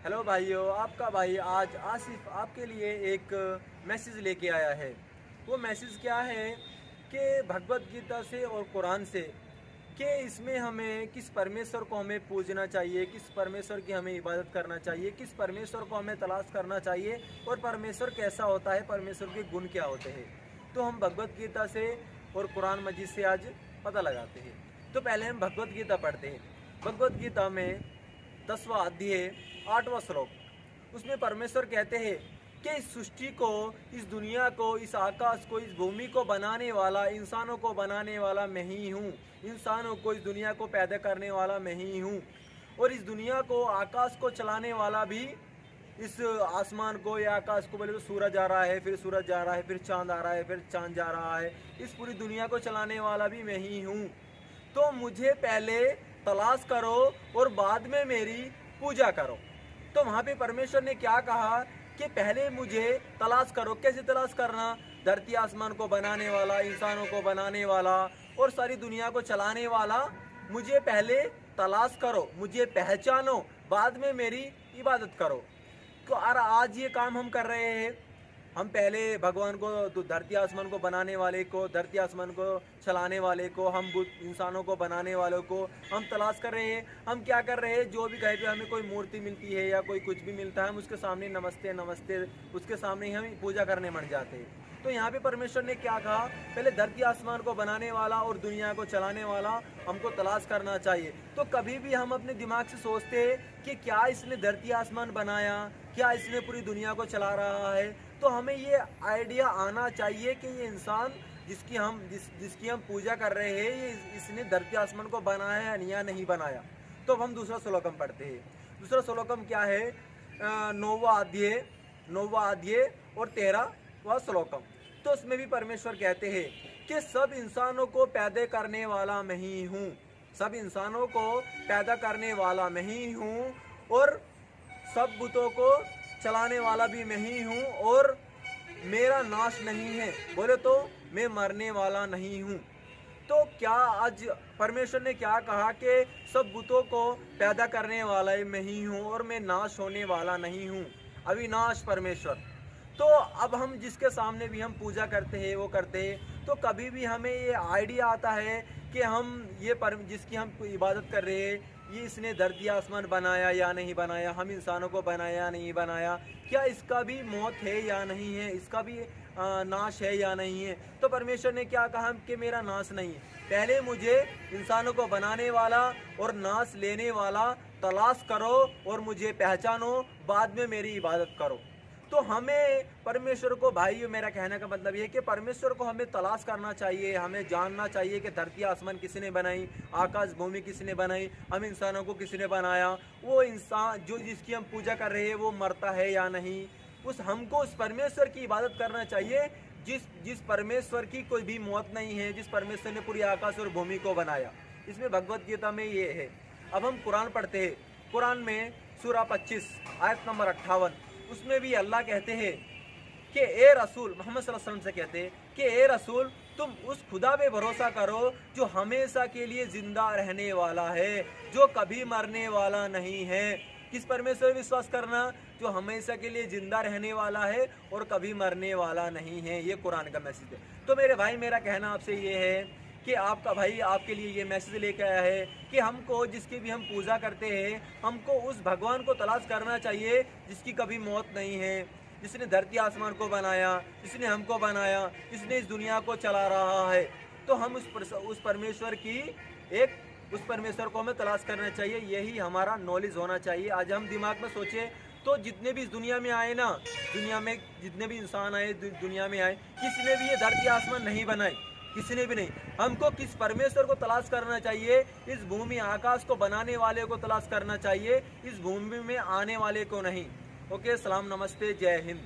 Hello भाइयों, आपका भाई आज आसिफ आपके लिए एक मैसेज लेके आया है। वो मैसेज क्या है कि भगवत गीता से और कुरान से कि इसमें हमें किस परमेश्वर को हमें पूजना चाहिए, किस परमेश्वर की हमें इबादत करना चाहिए, किस परमेश्वर को हमें तलाश करना चाहिए और परमेश्वर कैसा होता है, परमेश्वर के गुण क्या होते हैं। तो हम भगवत गीता से और कुरान मजीद से आज पता लगाते हैं। तो पहले हम भगवत गीता पढ़ते हैं। भगवत गीता में 10वां अध्याय 8वां श्लोक, उसमें परमेश्वर कहते हैं कि इस सृष्टि को, इस दुनिया को, इस आकाश को, इस भूमि को बनाने वाला, इंसानों को बनाने वाला मैं ही हूँ। इंसानों को, इस दुनिया को पैदा करने वाला मैं ही हूँ। और इस दुनिया को, आकाश को चलाने वाला भी, इस आसमान को या आकाश को, बोले तो सूरज आ रहा है, फिर सूरज जा रहा है, फिर चांद आ रहा है, फिर चांद जा रहा है, इस पूरी दुनिया को चलाने वाला भी मैं ही हूँ। तो मुझे पहले तलाश करो और बाद में मेरी पूजा करो। तो वहाँ पे परमेश्वर ने क्या कहा कि पहले मुझे तलाश करो। कैसे तलाश करना? धरती आसमान को बनाने वाला, इंसानों को बनाने वाला और सारी दुनिया को चलाने वाला मुझे पहले तलाश करो, मुझे पहचानो, बाद में मेरी इबादत करो। तो आज ये काम हम कर रहे हैं। हम पहले भगवान को, तो धरती आसमान को बनाने वाले को, धरती आसमान को चलाने वाले को, हम बुद्ध इंसानों को बनाने वालों को हम तलाश कर रहे हैं। हम क्या कर रहे हैं? जो भी कहीं पे हमें कोई मूर्ति मिलती है या कोई कुछ भी मिलता है, हम उसके सामने नमस्ते नमस्ते, उसके सामने ही हम पूजा करने मर जाते हैं। तो यहाँ पे परमेश्वर ने क्या कहा? पहले धरती आसमान को बनाने वाला और दुनिया को चलाने वाला हमको तलाश करना चाहिए। तो कभी भी हम अपने दिमाग से सोचते हैं कि क्या इसने धरती आसमान बनाया, क्या इसने पूरी दुनिया को चला रहा है? तो हमें ये आइडिया आना चाहिए कि ये इंसान जिसकी हम पूजा कर रहे हैं, ये इसने धरती आसमान को बनाया है या नहीं बनाया। तो अब हम दूसरा श्लोकम पढ़ते हैं। दूसरा श्लोकम क्या है? 9वां अध्याय और 13वां श्लोकम। तो उसमें भी परमेश्वर कहते हैं कि सब इंसानों को पैदा करने वाला मैं ही हूँ। सब इंसानों को पैदा करने वाला मैं ही हूँ और सब बुतों को चलाने वाला भी मैं ही हूँ और मेरा नाश नहीं है। बोले तो मैं मरने वाला नहीं हूँ। तो क्या आज परमेश्वर ने क्या कहा कि सब बुतों को पैदा करने वाला मैं ही हूँ और मैं नाश होने वाला नहीं हूँ। अविनाश परमेश्वर। तो अब हम जिसके सामने भी हम पूजा करते हैं, वो करते हैं, तो कभी भी हमें ये आइडिया आता है कि हम जिसकी हम इबादत कर रहे हैं, ये इसने धरती आसमान बनाया या नहीं बनाया, हम इंसानों को बनाया या नहीं बनाया, क्या इसका भी मौत है या नहीं है, इसका भी नाश है या नहीं है। तो परमेश्वर ने क्या कहा कि मेरा नाश नहीं है। पहले मुझे इंसानों को बनाने वाला और नाश लेने वाला तलाश करो और मुझे पहचानो, बाद में मेरी इबादत करो। तो हमें परमेश्वर को, भाई मेरा कहने का मतलब ये है कि परमेश्वर को हमें तलाश करना चाहिए, हमें जानना चाहिए कि धरती आसमान किसने बनाई, आकाश भूमि किसने बनाई, हम इंसानों को किसने बनाया, वो इंसान जो जिसकी हम पूजा कर रहे हैं वो मरता है या नहीं। हमको उस परमेश्वर की इबादत करना चाहिए जिस परमेश्वर की कोई भी मौत नहीं है, जिस परमेश्वर ने पूरी आकाश और भूमि को बनाया। इसमें भगवत गीता में ये है। अब हम कुरान पढ़ते हैं। कुरान में सूरा 25 आयत नंबर 58, उसमें भी अल्लाह कहते हैं कि ए रसूल, मोहम्मद सल्लल्लाहु अलैहि वसल्लम से कहते हैं कि ए रसूल, तुम उस खुदा पे भरोसा करो जो हमेशा के लिए जिंदा रहने वाला है, जो कभी मरने वाला नहीं है। किस परमेश्वर विश्वास करना? जो हमेशा के लिए जिंदा रहने वाला है और कभी मरने वाला नहीं है। ये कुरान का मैसेज है। तो मेरे भाई, मेरा कहना आपसे ये है कि आपका भाई आपके लिए ये मैसेज लेकर आया है कि हमको, जिसकी भी हम पूजा करते हैं, हमको उस भगवान को तलाश करना चाहिए जिसकी कभी मौत नहीं है, जिसने धरती आसमान को बनाया, जिसने हमको बनाया, जिसने इस दुनिया को चला रहा है। तो हम उस परमेश्वर को हमें तलाश करना चाहिए। यही हमारा नॉलेज होना चाहिए। आज हम दिमाग में सोचें तो जितने भी इस दुनिया में आए ना, दुनिया में जितने भी इंसान आए, दुनिया में आए, किसी ने भी ये धरती आसमान नहीं बनाए, किसी ने भी नहीं। हमको किस परमेश्वर को तलाश करना चाहिए? इस भूमि आकाश को बनाने वाले को तलाश करना चाहिए, इस भूमि में आने वाले को नहीं। ओके, सलाम, नमस्ते, जय हिंद।